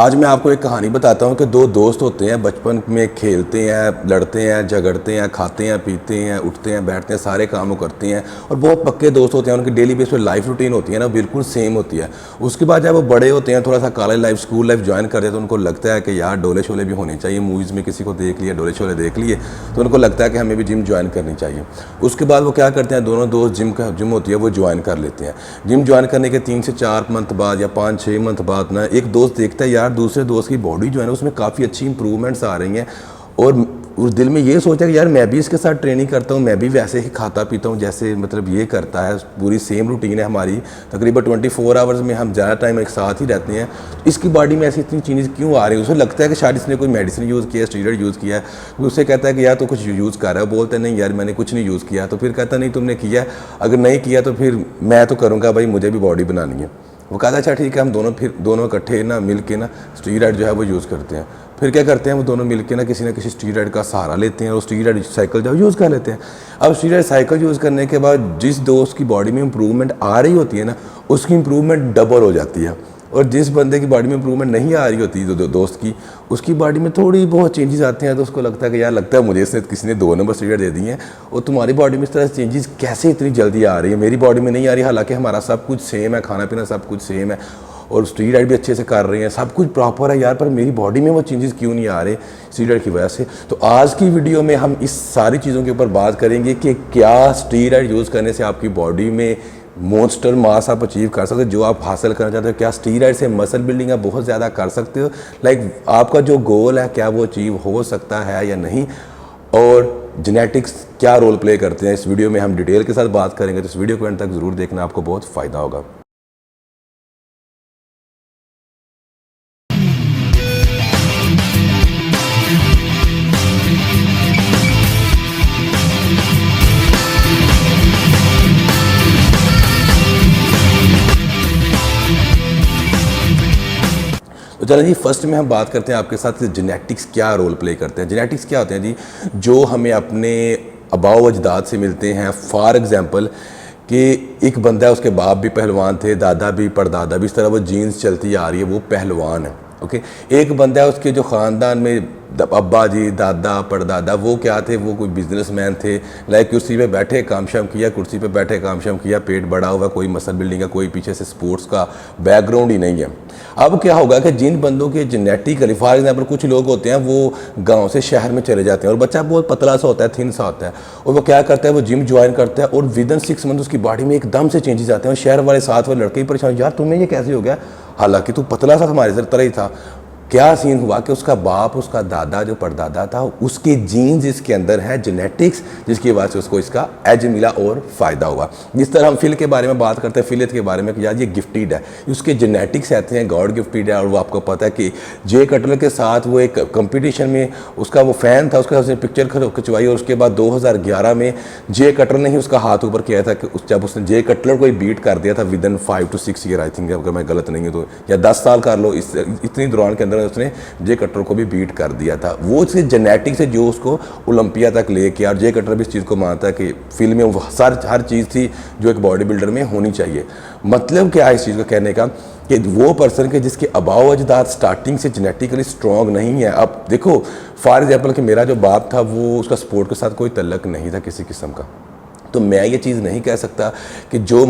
आज मैं आपको एक कहानी बताता हूँ कि दो दोस्त होते हैं, बचपन में खेलते हैं, लड़ते हैं, झगड़ते हैं, खाते हैं, पीते हैं, उठते हैं, बैठते हैं, सारे काम करते हैं और बहुत पक्के दोस्त होते हैं। उनकी डेली बेस पे लाइफ रूटीन होती है ना, बिल्कुल सेम होती है। उसके बाद जब वो बड़े होते हैं, थोड़ा सा college life, school life join करते हैं, तो उनको लगता है कि यार डोले शोले भी होने चाहिए। मूवीज़ में किसी को देख लिया, डोले शोले देख लिए, तो उनको लगता है कि हमें भी जिम ज्वाइन करनी चाहिए। उसके बाद वो क्या करते हैं, दोनों दोस्त जिम होती है वो ज्वाइन कर लेते हैं। जिम ज्वाइन करने के 3 से 4 मंथ बाद या 5-6 मंथ बाद ना एक दोस्त देखता है यार दूसरे दोस्त की बॉडी जो है ना उसमें काफ़ी अच्छी इंप्रूवमेंट्स आ रही हैं और उस दिल में ये सोचा कि यार मैं भी इसके साथ ट्रेनिंग करता हूँ, मैं भी वैसे ही खाता पीता हूँ जैसे मतलब ये करता है। पूरी सेम रूटीन है हमारी, तकरीबन 24 आवर्स में हम ज़्यादा टाइम एक साथ ही रहते हैं। इसकी बॉडी में ऐसी इतनी चीज़ें क्यों आ रही है? उसे लगता है कि शायद इसने कोई मेडिसिन यूज़ किया, स्टीरॉइड यूज़ किया है। उससे कहता है कि यार तो कुछ यूज़ कर रहा है। बोलते नहीं यार मैंने कुछ नहीं यूज़ किया। तो फिर कहता नहीं तुमने किया, अगर नहीं किया तो फिर मैं तो करूँगा भाई, मुझे भी बॉडी बनानी है। वो कहता अच्छा ठीक है, हम दोनों इकट्ठे ना मिल के ना स्टीरॉइड जो है वो यूज़ करते हैं। फिर क्या करते हैं, वो दोनों मिल के ना किसी स्टीरॉइड का सहारा लेते हैं और स्टीरॉइड साइकिल जो यूज़ कर लेते हैं। अब स्टीरॉइड साइकिल यूज़ करने के बाद जिस दोस्त की बॉडी में इंप्रूवमेंट आ रही होती है ना, उसकी इंप्रूवमेंट डबल हो जाती है। और जिस बंदे की बॉडी में इंप्रूवमेंट नहीं आ रही होती दोस्त की, उसकी बॉडी में थोड़ी बहुत चेंजेस आते हैं। तो उसको लगता है कि यार लगता है मुझे इसने किसी ने 2 नंबर स्टीरॉइड दे दिए हैं और तुम्हारी बॉडी में इस तरह चेंजेस कैसे इतनी जल्दी आ रही है, मेरी बॉडी में नहीं आ रही। हालांकि हमारा सब कुछ सेम है, खाना पीना सब कुछ सेम है और स्टीरॉइड भी अच्छे से कर रहे हैं, सब कुछ प्रॉपर है यार, पर मेरी बॉडी में वो चेंजेस क्यों नहीं आ रहे स्टीरॉइड की वजह से। तो आज की वीडियो में हम इस सारी चीज़ों के ऊपर बात करेंगे कि क्या स्टीरॉइड यूज़ करने से आपकी बॉडी में मॉन्स्टर मास आप अचीव कर सकते हो, जो आप हासिल करना चाहते हो। क्या स्टीरॉइड से मसल बिल्डिंग आप बहुत ज़्यादा कर सकते हो, लाइक आपका जो गोल है क्या वो अचीव हो सकता है या नहीं, और जेनेटिक्स क्या रोल प्ले करते हैं। इस वीडियो में हम डिटेल के साथ बात करेंगे, तो इस वीडियो को एंड तक ज़रूर देखना, आपको बहुत फ़ायदा होगा। तो चलो जी, फर्स्ट में हम बात करते हैं आपके साथ जेनेटिक्स क्या रोल प्ले करते हैं। जेनेटिक्स क्या होते हैं जी, जो हमें अपने आबाओ अजदाद से मिलते हैं। फॉर एग्जांपल कि एक बंदा है, उसके बाप भी पहलवान थे, दादा भी, परदादा भी, इस तरह वो जीन्स चलती आ रही है, वो पहलवान है। ओके, एक बंदा है उसके जो ख़ानदान में अब्बा जी, दादा, परदादा वो क्या थे, वो कोई बिजनेसमैन थे, लाइक कुर्सी पे बैठे काम शाम किया, कुर्सी पे बैठे काम शाम किया, पेट बड़ा हुआ, कोई मसल बिल्डिंग का, कोई पीछे से स्पोर्ट्स का बैकग्राउंड ही नहीं है। अब क्या होगा कि जिन बंदों के जेनेटिकली, फॉर एग्जाम्पल कुछ लोग होते हैं वो गांव से शहर में चले जाते हैं और बच्चा बहुत पतला सा होता है, थिन सा होता है, और वो क्या करता है, वो जिम ज्वाइन करता है और विदिन 6 मंथ उसकी बॉडी में एकदम से चेंजेस आते हैं। और शहर वाले साथ वाले लड़के ही परेशान, यार तुम्हें ये कैसे हो गया, हालांकि तू पतला सा हमारे तरह ही था। क्या सीन हुआ कि उसका बाप, उसका दादा जो परदादा था, उसके जीन्स इसके अंदर है, जेनेटिक्स, जिसकी वजह से उसको इसका एज मिला और फ़ायदा हुआ। जिस तरह हम फिल के बारे में बात करते हैं, फिलियत के बारे में कि यार ये गिफ्टेड है, उसके जेनेटिक्स ऐसे हैं, गॉड गिफ्टेड है। और वो आपको पता है कि जे कटलर के साथ वो एक कंपटीशन में उसका वो फ़ैन था, उसके साथ उसने पिक्चर खिंचवाई और उसके बाद 2011 में जे कटलर ने ही उसका हाथ ऊपर किया था कि जब उसने जे कटलर को ही बीट कर दिया था within 5 to 6 year, I think, अगर मैं गलत नहीं हूँ तो, या 10 साल कर लो, इतनी दौरान के अंदर उसने जे कटलर को भी बीट कर दिया था। वो उसके जेनेटिक्स से जो उसको ओलंपिया तक लेके, और जे कटलर भी इस चीज़ को मानता है कि फिल्म में हर चीज़ थी जो एक बॉडी बिल्डर में होनी चाहिए। मतलब क्या है इस चीज़ को कहने का, कि वो पर्सन के जिसके आबाओ अजदाद स्टार्टिंग से जेनेटिकली स्ट्रॉन्ग नहीं है। अब देखो फॉर एग्जाम्पल कि मेरा जो बाप था वो, उसका स्पोर्ट के साथ कोई तल्लक नहीं था किसी किस्म का, तो मैं ये चीज़ नहीं कह सकता कि जो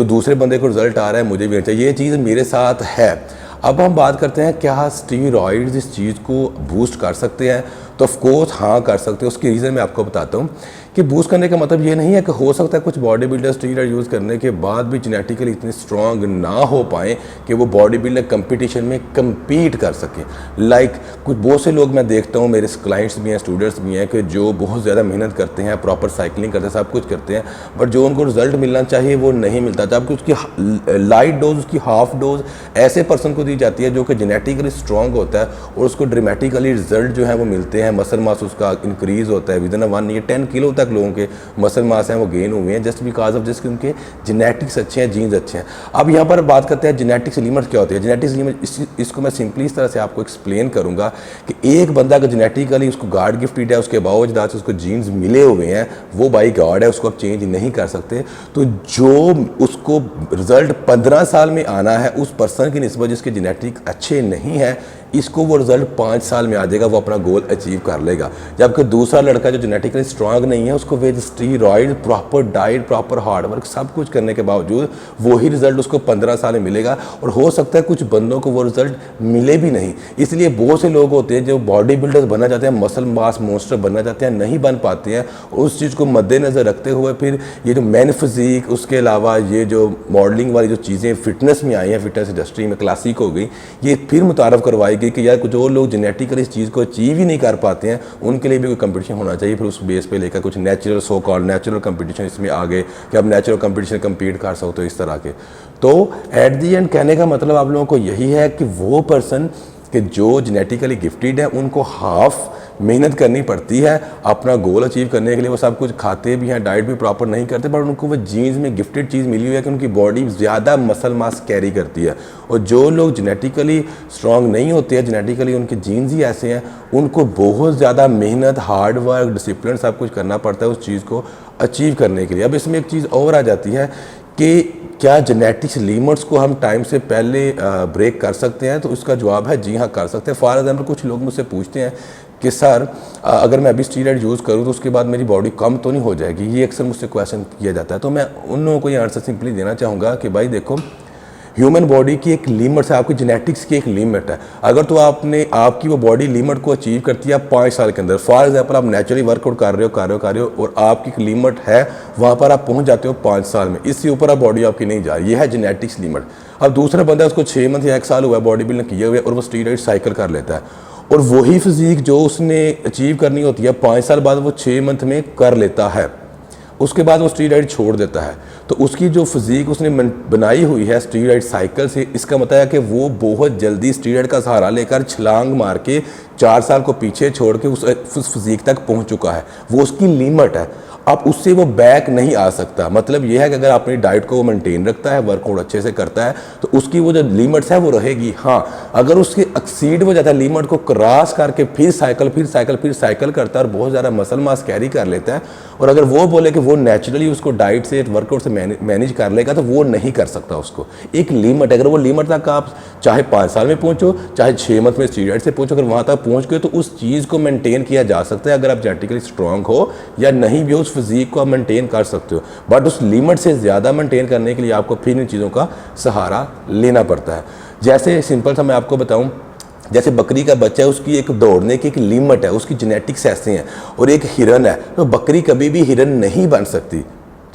दूसरे बंदे को रिजल्ट आ रहा है मुझे भी चाहिए, ये चीज़ मेरे साथ है। अब हम बात करते हैं क्या स्टीरॉइड्स इस चीज़ को बूस्ट कर सकते हैं, तो ऑफ कोर्स हाँ कर सकते हैं। उसकी रीज़न मैं आपको बताता हूँ कि बूस्ट करने का मतलब ये नहीं है कि हो सकता है कुछ बॉडी बिल्डर स्टीरॉइड यूज़ करने के बाद भी जेनेटिकली इतने स्ट्रॉन्ग ना हो पाएँ कि वो बॉडी बिल्डर कंपटीशन में कम्पीट कर सकें। लाइक कुछ बहुत से लोग मैं देखता हूँ, मेरे क्लाइंट्स भी हैं, स्टूडेंट्स भी हैं, कि जो बहुत ज़्यादा मेहनत करते हैं, प्रॉपर साइकिलिंग करते हैं, सब कुछ करते हैं, बट जो उनको रिजल्ट मिलना चाहिए वो नहीं मिलता। जबकि उसकी लाइट डोज, उसकी हाफ डोज ऐसे पर्सन को दी जाती है जो कि जेनेटिकली स्ट्रॉन्ग होता है और उसको ड्रामेटिकली रिजल्ट जो है वो मिलते हैं। मसल मास उसका इंक्रीज़ होता है, विदिन 1 ईयर 10 किलो तक तक लोगों के मसल मास हैं वो गेन हुए हैं जस्ट बिकॉज ऑफ जिसके उनके जेनेटिक्स अच्छे हैं, जीन्स अच्छे हैं। अब यहाँ पर बात करते हैं जेनेटिक्स लिमिट क्या होती है। जेनेटिक्स लिमिट इसको मैं सिंपली इस तरह से आपको एक्सप्लेन करूँगा कि एक बंदा अगर जेनेटिकली उसको गॉड गिफ्टेड है, उसके बावजूद से उसको जीन्स मिले हुए हैं, वो बाई गॉड है, उसको आप चेंज नहीं कर सकते। तो जो उसको रिजल्ट 15 साल में आना है उस पर्सन की निस्बत जिसके जेनेटिक अच्छे नहीं है, इसको वो रिजल्ट 5 साल में आ जाएगा, वो अपना गोल अचीव कर लेगा। जबकि दूसरा लड़का जो जेनेटिकली स्ट्रांग नहीं है, उसको with steroid, proper diet, proper hard work सब कुछ करने के बावजूद वही रिजल्ट उसको 15 साल में मिलेगा। और हो सकता है कुछ बंदों को वो रिजल्ट मिले भी नहीं। इसलिए बहुत से लोग होते हैं जो बॉडी बिल्डर्स बनना चाहते हैं, मसल मास मॉन्स्टर बनना चाहते हैं, नहीं बन पाते हैं। उस चीज़ को मद्देनज़र रखते हुए फिर ये जो मैन फिजिक, उसके अलावा ये जो मॉडलिंग वाली जो चीज़ें फिटनेस में आई हैं, फिटनेस इंडस्ट्री में क्लासिक हो गई, ये फिर मुतारफ़ करवाई कि यार कुछ और लोग जेनेटिकली इस चीज़ को अचीव ही नहीं कर पाते हैं, उनके लिए भी कोई कंपटीशन होना चाहिए। फिर उस बेस पे लेकर कुछ natural so called natural competition इसमें आ गए कि आप नेचुरल कंपटीशन कम्पीट कर सकते हो इस तरह के। तो एट दी एंड कहने का मतलब आप लोगों को यही है कि वो पर्सन कि जो जेनेटिकली गिफ्टेड है उनको हाफ मेहनत करनी पड़ती है अपना गोल अचीव करने के लिए। वो सब कुछ खाते भी हैं, डाइट भी प्रॉपर नहीं करते, पर उनको वो जीन्स में गिफ्टेड चीज़ मिली हुई है कि उनकी बॉडी ज़्यादा मसल मास कैरी करती है। और जो लोग जेनेटिकली स्ट्रांग नहीं होते हैं, जेनेटिकली उनके जीन्स ही ऐसे हैं, उनको बहुत ज़्यादा मेहनत, हार्ड वर्क, डिसिप्लिन सब कुछ करना पड़ता है उस चीज़ को अचीव करने के लिए। अब इसमें एक चीज़ और आ जाती है कि क्या जेनेटिक्स लिमिट्स को हम टाइम से पहले ब्रेक कर सकते हैं? तो उसका जवाब है जी हाँ, कर सकते हैं। फॉर एग्जाम्पल कुछ लोग मुझसे पूछते हैं कि सर अगर मैं अभी स्टीरॉइड यूज़ करूँ तो उसके बाद मेरी बॉडी कम तो नहीं हो जाएगी? ये अक्सर मुझसे क्वेश्चन किया जाता है। तो मैं उन लोगों को ये आंसर सिंपली देना चाहूँगा कि भाई देखो, ह्यूमन बॉडी की एक लिमिट है, आपकी जेनेटिक्स की एक लिमिट है। अगर तो आपकी वो बॉडी लिमिट को अचीव करती है 5 साल के अंदर, फॉर एग्जांपल आप नेचुरली वर्कआउट कर रहे हो और आपकी एक लिमिट है, वहाँ पर आप पहुँच जाते हो 5 साल में, इससे ऊपर आप बॉडी आपकी नहीं जा रही, ये है जेनेटिक्स लिमिट। अब दूसरा बंदा उसको 6 मंथ या 1 साल हुआ है बॉडी बिल्डिंग किए हुए और वो स्टीरॉइड साइकिल कर लेता है और वही फिजिक जो उसने अचीव करनी होती है 5 साल बाद वो 6 मंथ में कर लेता है, उसके बाद वो स्टीरॉइड छोड़ देता है। तो उसकी जो फिजिक उसने बनाई हुई है स्टीरॉइड साइकिल से, इसका मतलब है कि वो बहुत जल्दी स्टीरॉइड का सहारा लेकर छलांग मार के 4 साल को पीछे छोड़ के उस फिजिक तक पहुंच चुका है। वो उसकी लिमिट है, अब उससे वो बैक नहीं आ सकता। मतलब ये है कि अगर अपनी डाइट को वो मेंटेन रखता है, वर्कआउट अच्छे से करता है, तो उसकी वो जो लिमिट्स है वो रहेगी। हाँ, अगर उसके एक्सीड हो जाता है, लिमिट को क्रॉस करके फिर साइकिल करता है और बहुत ज़्यादा मसल मास कैरी कर लेता है, और अगर वो बोले कि वो नेचुरली उसको डाइट से, वर्कआउट से मैनेज कर लेगा, तो वो नहीं कर सकता। उसको एक लिमिट, अगर वो लिमिट तक आप चाहे 5 साल में पहुँचो, चाहे 6 मंथ में स्टीरॉइड से पहुँचो, अगर वहाँ तक पहुँच गए तो उस चीज़ को मेनटेन किया जा सकता है। अगर आप जेनेटिकली स्ट्रांग हो या नहीं भी हो, फिजिक को आप मेंटेन कर सकते हो, बट उस लिमिट से ज़्यादा मेंटेन करने के लिए आपको फिर इन चीज़ों का सहारा लेना पड़ता है। जैसे सिंपल सा मैं आपको बताऊं, जैसे बकरी का बच्चा है, उसकी एक दौड़ने की एक लिमिट है, उसकी जेनेटिक्स ऐसे हैं, और एक हिरन है, तो बकरी कभी भी हिरन नहीं बन सकती।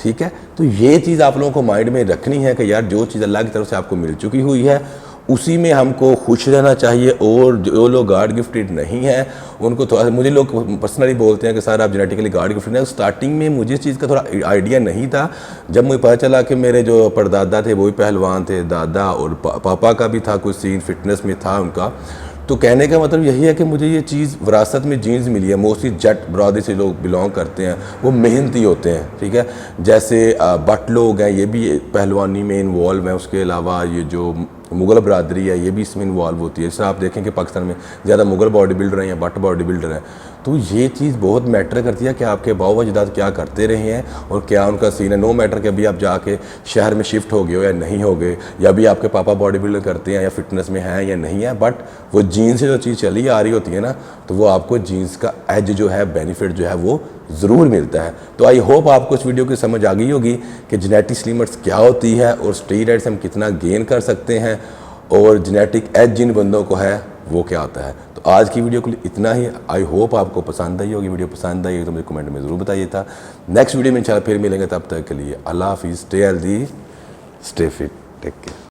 ठीक है, तो ये चीज़ आप लोगों को माइंड में रखनी है कि यार जो चीज़ अल्लाह की तरफ से आपको मिल चुकी हुई है उसी में हमको खुश रहना चाहिए। और जो लोग गॉड गिफ्टेड नहीं है उनको थोड़ा, मुझे लोग पर्सनली बोलते हैं कि सर आप जेनेटिकली गॉड गिफ्टेड हैं। स्टार्टिंग में मुझे इस चीज़ का थोड़ा आइडिया नहीं था। जब मुझे पता चला कि मेरे जो परदादा थे वो भी पहलवान थे, दादा और पापा का भी था कुछ सीन फिटनेस में था उनका, तो कहने का मतलब यही है कि मुझे ये चीज़ विरासत में जीन्स मिली है। मोस्टली जट बरादरी से लोग बिलोंग करते हैं, वो मेहनती होते हैं। ठीक है, जैसे भट्ट लोग हैं, ये भी पहलवानी में इन्वॉल्व हैं। उसके अलावा ये जो मुग़ल बरादरी है ये भी इसमें इन्वॉल्व होती है। जैसे आप देखें कि पाकिस्तान में ज़्यादा मुग़ल बॉडी बिल्डर हैं या भट्ट बॉडी बिल्डर हैं, तो ये चीज़ बहुत मैटर करती है कि आपके बाव अजदाद क्या करते रहे हैं और क्या उनका सीन है। नो मैटर कि अभी आप जाके शहर में शिफ्ट हो गए हो या नहीं हो गए, या अभी आपके पापा बॉडी बिल्डर करते हैं या फिटनेस में हैं या नहीं है, बट वो जीन्स से जो चीज़ चली आ रही होती है ना, तो वो आपको जीन्स का एज जो है, बेनिफिट जो है वो ज़रूर मिलता है। तो आई होप आपको इस वीडियो की समझ आ गई होगी कि जेनेटिक्स लिमिट्स क्या होती है और स्टीरॉइड से हम कितना गेन कर सकते हैं, और जेनेटिक एज जिन बंदों को है वो क्या होता है। तो आज की वीडियो के लिए इतना ही। आई होप आपको पसंद आई होगी। वीडियो पसंद आई तो मुझे कमेंट में ज़रूर बताइए था। नेक्स्ट वीडियो में इंशाल्लाह फिर मिलेंगे, तब तक के लिए अल्लाह हाफिज़, stay healthy, stay fit, take care.